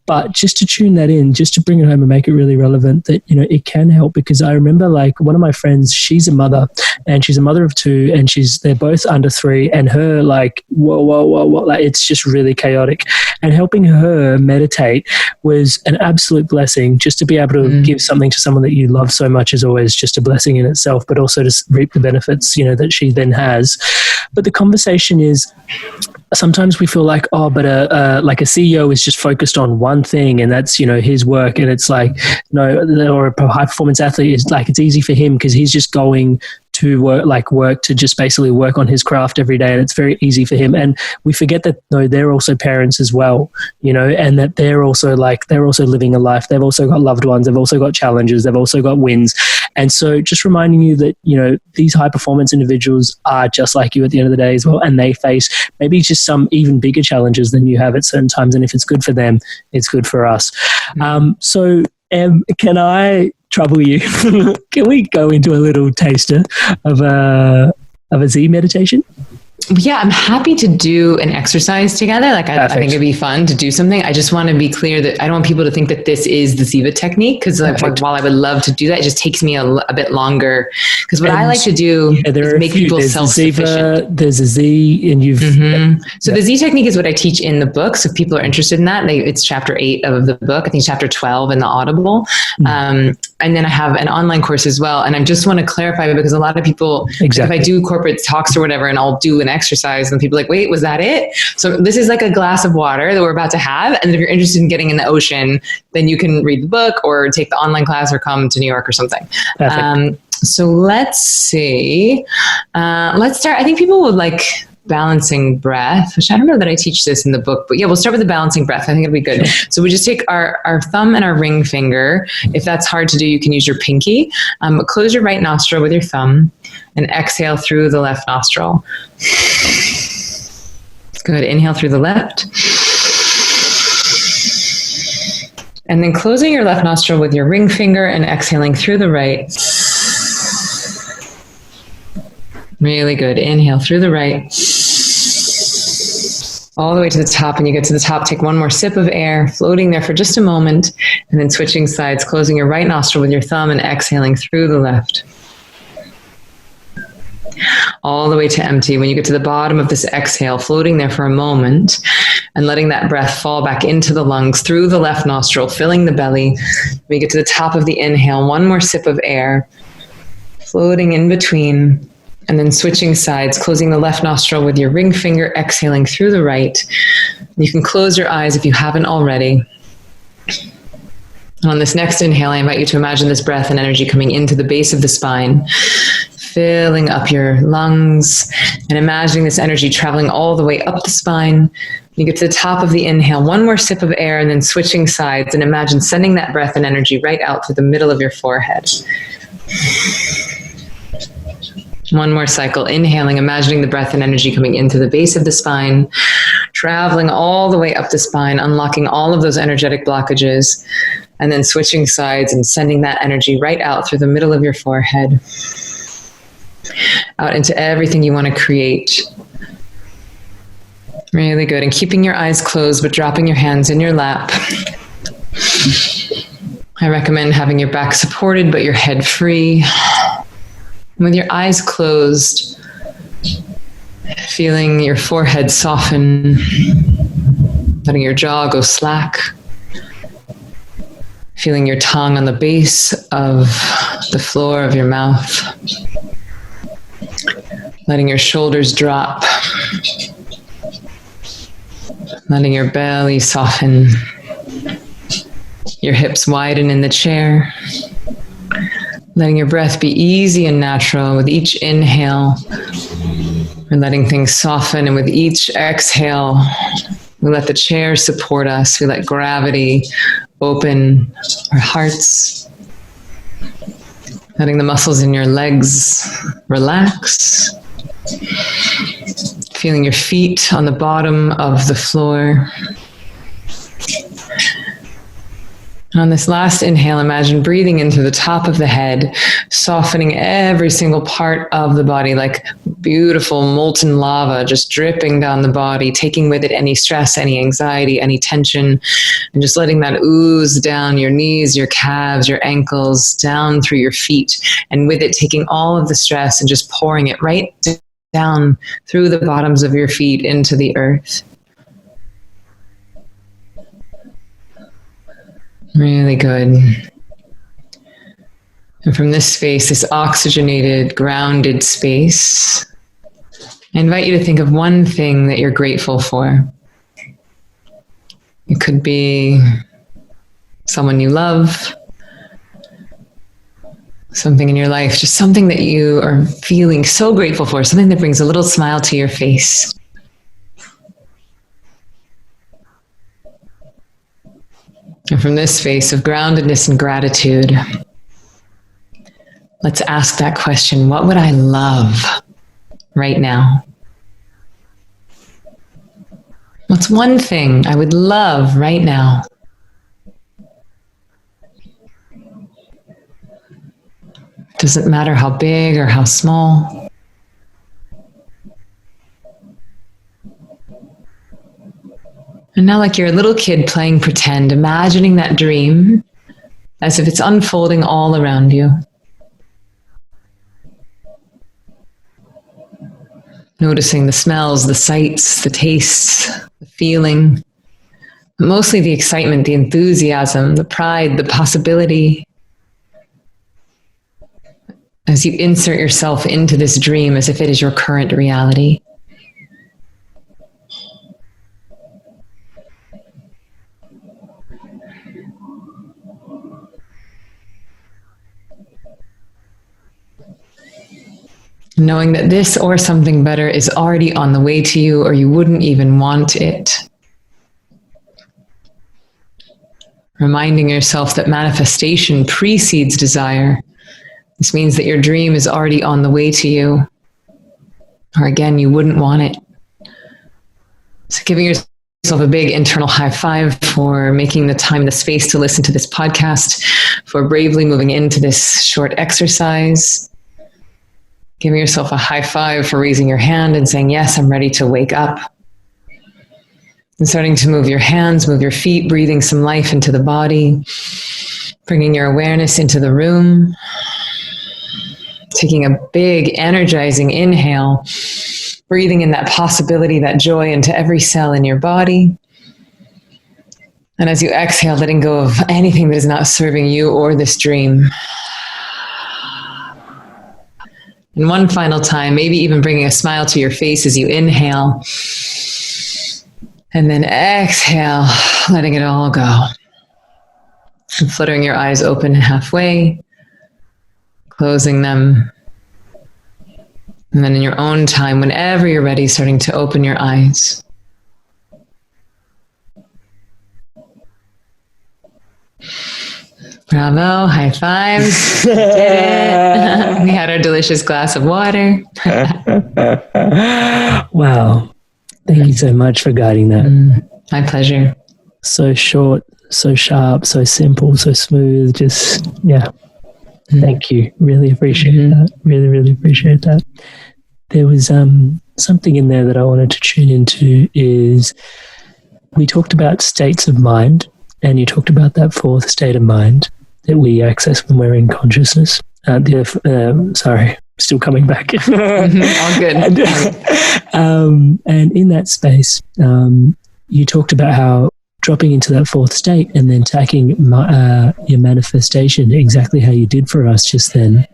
but just to tune that in, just to bring it home and make it really relevant, that, you know, it can help. Because I remember, like, one of my friends, she's a mother and she's a mother of two, and they're both under 3, and her, like, whoa, like, it's just really chaotic. And helping her meditate was an absolute blessing. Just to be able to give something to someone that you love so much is always just a blessing in itself, but also to reap the benefits, you know, that she then has. But the conversation is, sometimes we feel like, oh, but like a CEO is just focused on one thing, and that's, you know, his work. And it's like, no, or a high performance athlete is like, it's easy for him because he's just going to work to just basically work on his craft every day, and it's very easy for him. And we forget that, no, they're also parents as well, you know, and that they're also living a life. They've also got loved ones. They've also got challenges. They've also got wins. And so just reminding you that, you know, these high performance individuals are just like you at the end of the day as well, and they face maybe just some even bigger challenges than you have at certain times. And if it's good for them, it's good for us. So Can I trouble you? Can we go into a little taster of a Z meditation? Yeah, I'm happy to do an exercise together. Like, I think it'd be fun to do something. I just want to be clear that I don't want people to think that this is the Ziva technique, because while I would love to do that, it just takes me a bit longer. Because what I like to do is make people self-sufficient. There's a Z, and you've... So the Z technique is what I teach in the book. So if people are interested in that, it's chapter 8 of the book. I think chapter 12 in the Audible. And then I have an online course as well. And I just want to clarify, because a lot of people, if I do corporate talks or whatever, and I'll do an exercise, and people are like, wait, was that it? So this is like a glass of water that we're about to have. And if you're interested in getting in the ocean, then you can read the book or take the online class or come to New York or something. So let's see. Let's start. I think people would like balancing breath, which I don't know that I teach this in the book, but yeah, we'll start with the balancing breath. I think it'll be good. So we just take our thumb and our ring finger. If that's hard to do, you can use your pinky. But close your right nostril with your thumb and exhale through the left nostril. Good. Inhale through the left. And then closing your left nostril with your ring finger and exhaling through the right. Really good. Inhale through the right. All the way to the top. And you get to the top, take one more sip of air, floating there for just a moment, and then switching sides, closing your right nostril with your thumb and exhaling through the left. All the way to empty. When you get to the bottom of this exhale, floating there for a moment and letting that breath fall back into the lungs through the left nostril, filling the belly. When you get to the top of the inhale, one more sip of air, floating in between. And then switching sides, closing the left nostril with your ring finger, exhaling through the right. You can close your eyes if you haven't already. And on this next inhale, I invite you to imagine this breath and energy coming into the base of the spine, filling up your lungs, and imagining this energy traveling all the way up the spine. You get to the top of the inhale, one more sip of air, and then switching sides, and imagine sending that breath and energy right out through the middle of your forehead. One more cycle, inhaling, imagining the breath and energy coming into the base of the spine, traveling all the way up the spine, unlocking all of those energetic blockages, and then switching sides and sending that energy right out through the middle of your forehead, out into everything you want to create. Really good. And keeping your eyes closed, but dropping your hands in your lap. I recommend having your back supported, but your head free. With your eyes closed, feeling your forehead soften, letting your jaw go slack, feeling your tongue on the base of the floor of your mouth, letting your shoulders drop, letting your belly soften, your hips widen in the chair. Letting your breath be easy and natural with each inhale. We're letting things soften, and with each exhale, we let the chair support us. We let gravity open our hearts. Letting the muscles in your legs relax. Feeling your feet on the bottom of the floor. On this last inhale, imagine breathing into the top of the head, softening every single part of the body like beautiful molten lava, just dripping down the body, taking with it any stress, any anxiety, any tension, and just letting that ooze down your knees, your calves, your ankles, down through your feet, and with it taking all of the stress and just pouring it right down through the bottoms of your feet into the earth. Really good. And from this space, this oxygenated, grounded space, I invite you to think of one thing that you're grateful for. It could be someone you love, something in your life, just something that you are feeling so grateful for, something that brings a little smile to your face. And from this space of groundedness and gratitude, let's ask that question, what would I love right now? What's one thing I would love right now? Doesn't matter how big or how small. And now, like you're a little kid playing pretend, imagining that dream as if it's unfolding all around you. Noticing the smells, the sights, the tastes, the feeling, mostly the excitement, the enthusiasm, the pride, the possibility. As you insert yourself into this dream as if it is your current reality. Knowing that this or something better is already on the way to you, or you wouldn't even want it. Reminding yourself that manifestation precedes desire. This means that your dream is already on the way to you, or again, you wouldn't want it. So giving yourself a big internal high five for making the time, the space to listen to this podcast, for bravely moving into this short exercise. Giving yourself a high five for raising your hand and saying, yes, I'm ready to wake up. And starting to move your hands, move your feet, breathing some life into the body, bringing your awareness into the room, taking a big energizing inhale, breathing in that possibility, that joy into every cell in your body. And as you exhale, letting go of anything that is not serving you or this dream. And one final time, maybe even bringing a smile to your face as you inhale. And then exhale, letting it all go. And fluttering your eyes open halfway, closing them. And then in your own time, whenever you're ready, starting to open your eyes. Bravo, high fives. Did it. We had our delicious glass of water. Wow. Thank you so much for guiding that. My pleasure. So short, so sharp, so simple, so smooth. Just, yeah. Thank you. Really appreciate that. Really, really appreciate that. There was something in there that I wanted to tune into is we talked about states of mind, and you talked about that fourth state of mind that we access when we're in consciousness. Sorry, still coming back. All good. And in that space, you talked about how dropping into that fourth state and then taking your manifestation exactly how you did for us just then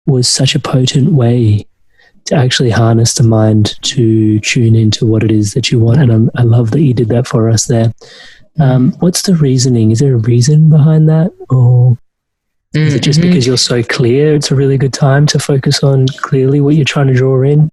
was such a potent way to actually harness the mind to tune into what it is that you want. And I love that you did that for us there. What's the reasoning? Is there a reason behind that? Or is it just because you're so clear, it's a really good time to focus on clearly what you're trying to draw in?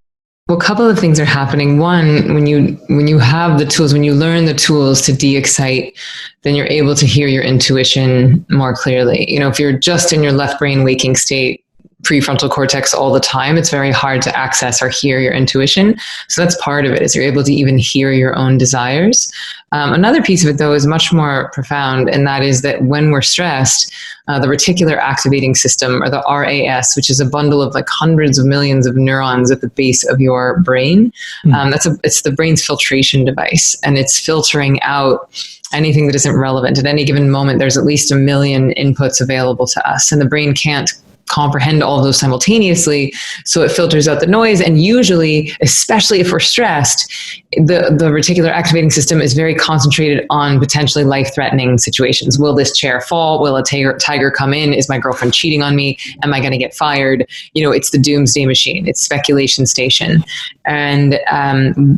Well, a couple of things are happening. One, when you have the tools, when you learn the tools to de-excite, then you're able to hear your intuition more clearly. You know, if you're just in your left brain waking state, prefrontal cortex all the time, it's very hard to access or hear your intuition. So that's part of it, is you're able to even hear your own desires. Another piece of it, though, is much more profound, and that is that when we're stressed, the reticular activating system, or the RAS, which is a bundle of like hundreds of millions of neurons at the base of your brain, it's the brain's filtration device, and it's filtering out anything that isn't relevant. At any given moment, there's at least 1 million inputs available to us, and the brain can't comprehend all of those simultaneously, so it filters out the noise. And usually, especially if we're stressed, the reticular activating system is very concentrated on potentially life-threatening situations. Will this chair fall? Will a tiger come in? Is my girlfriend cheating on me? Am I going to get fired? You know, it's the doomsday machine. It's speculation station. And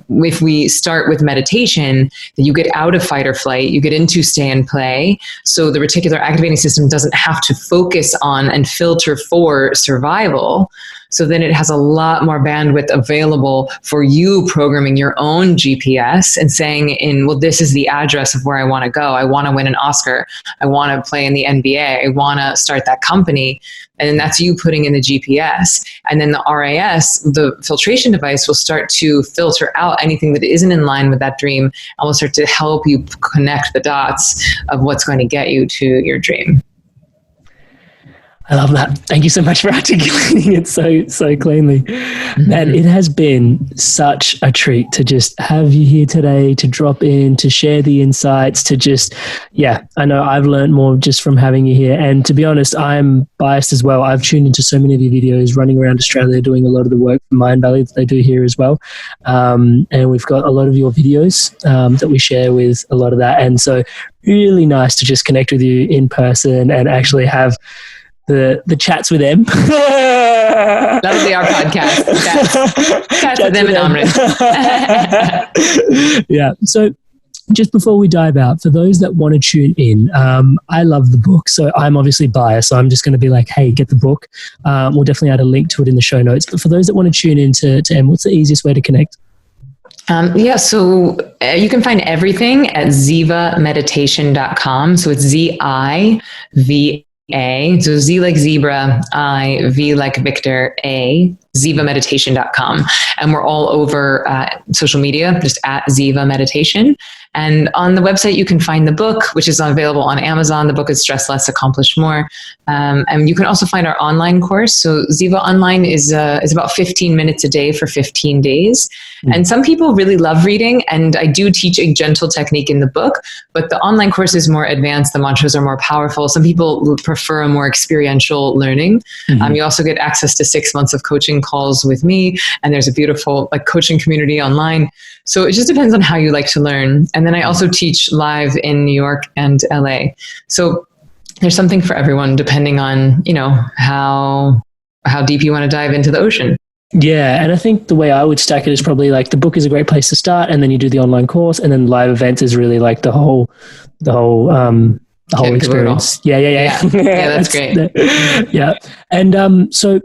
if we start with meditation, then you get out of fight or flight, you get into stay and play. So the reticular activating system doesn't have to focus on and filter for survival. So then it has a lot more bandwidth available for you programming your own GPS and saying, well, this is the address of where I want to go. I want to win an Oscar. I want to play in the NBA. I want to start that company. And then that's you putting in the GPS. And then the RAS, the filtration device, will start to filter out anything that isn't in line with that dream, and will start to help you connect the dots of what's going to get you to your dream. I love that. Thank you so much for articulating it so cleanly. Man, it has been such a treat to just have you here today, to drop in, to share the insights, to just, I know I've learned more just from having you here. And to be honest, I'm biased as well. I've tuned into so many of your videos running around Australia, doing a lot of the work for Mind Valley that they do here as well. And we've got a lot of your videos that we share with a lot of that. And so really nice to just connect with you in person and actually have the chats with them. That'll be our podcast. Chats with them and Amrit. Yeah. So just before we dive out, for those that want to tune in, I love the book. So I'm obviously biased. So I'm just going to be like, hey, get the book. We'll definitely add a link to it in the show notes. But for those that want to tune in to Em, what's the easiest way to connect? So you can find everything at zivameditation.com. So it's ZIVA. So Z like zebra, I, V like Victor, A, zivameditation.com. And we're all over social media, just at Ziva Meditation. And on the website, you can find the book, which is available on Amazon. The book is Stress Less, Accomplish More. And you can also find our online course. So Ziva Online is about 15 minutes a day for 15 days. And some people really love reading, and I do teach a gentle technique in the book, but the online course is more advanced. The mantras are more powerful. Some people prefer a more experiential learning. You also get access to 6 months of coaching calls with me, and there's a beautiful coaching community online. So it just depends on how you like to learn. And then I also teach live in New York and LA. So there's something for everyone, depending on, how deep you want to dive into the ocean. Yeah, and I think the way I would stack it is probably the book is a great place to start, and then you do the online course, and then live events is really the whole experience. Yeah, that's great. Yeah, and so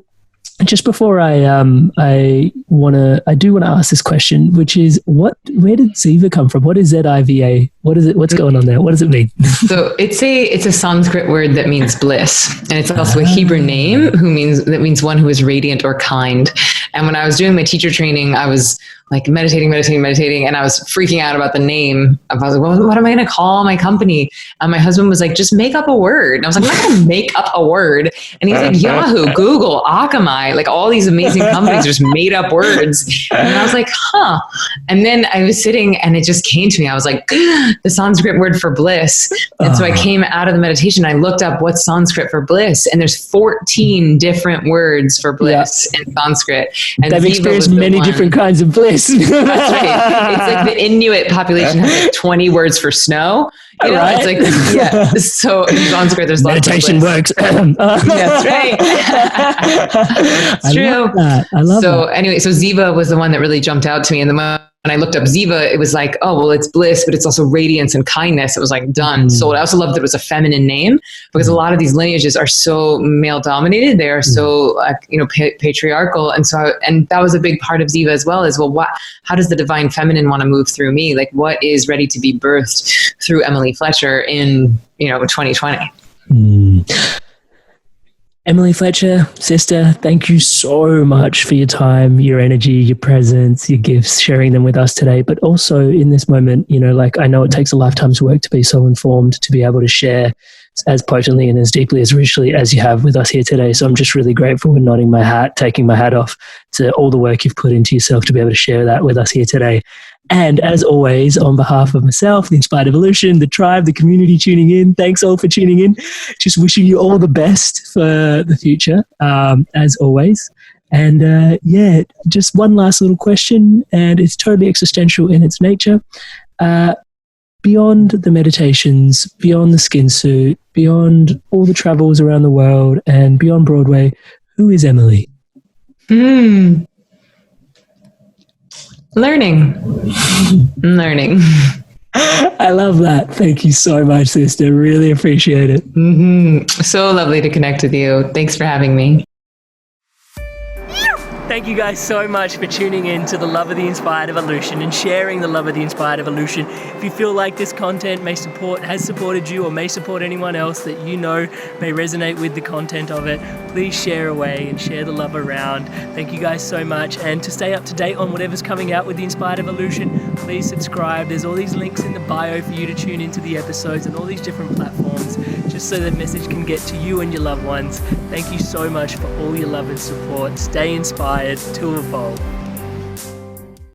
just before I do want to ask this question, which is where did Ziva come from? What is ZIVA? What is it? What's going on there? What does it mean? So it's a Sanskrit word that means bliss, and it's also a Hebrew name that means one who is radiant or kind. And when I was doing my teacher training, I was meditating, and I was freaking out about the name. I was like, well, what am I going to call my company? And my husband was like, just make up a word. And I was like, I'm not going to make up a word. And he's like, Yahoo, Google, Akamai, all these amazing companies just made up words. And I was like, huh. And then I was sitting and it just came to me. I was like, the Sanskrit word for bliss. And so I came out of the meditation. I looked up what's Sanskrit for bliss. And there's 14 different words for bliss in Sanskrit. And they've experienced many different kinds of bliss. That's right. It's like the Inuit population has 20 words for snow. Right? It's so in Sanskrit, there's meditation works. That's right. It's true. I love that. So anyway, so Ziva was the one that really jumped out to me. And when I looked up Ziva, it was like, oh, well, it's bliss, but it's also radiance and kindness. It was done. So I also loved that it was a feminine name, because a lot of these lineages are so male dominated. They are so, patriarchal. And so, and that was a big part of Ziva as well, how does the divine feminine want to move through me? What is ready to be birthed through Emily Fletcher in, 2020? Emily Fletcher, sister, thank you so much for your time, your energy, your presence, your gifts, sharing them with us today. But also in this moment, I know it takes a lifetime's work to be so informed, to be able to share as potently and as deeply, as richly as you have with us here today. So I'm just really grateful and nodding my hat, taking my hat off to all the work you've put into yourself to be able to share that with us here today. And as always, on behalf of myself, the Inspired Evolution, the tribe, the community tuning in, thanks all for tuning in. Just wishing you all the best for the future, as always. And just one last little question, and it's totally existential in its nature. Beyond the meditations, beyond the skin suit, beyond all the travels around the world, and beyond Broadway, who is Emily? Learning. I love that. Thank you so much, sister. Really appreciate it. So lovely to connect with you. Thanks for having me. Thank you guys so much for tuning in to the Love of the Inspired Evolution and sharing the Love of the Inspired Evolution. If you feel like this content has supported you or may support anyone else that you know may resonate with the content of it, please share away and share the love around. Thank you guys so much. And to stay up to date on whatever's coming out with the Inspired Evolution, please subscribe. There's all these links in the bio for you to tune into the episodes and all these different platforms. Just just so the message can get to you and your loved ones. Thank you so much for all your love and support. Stay inspired to evolve.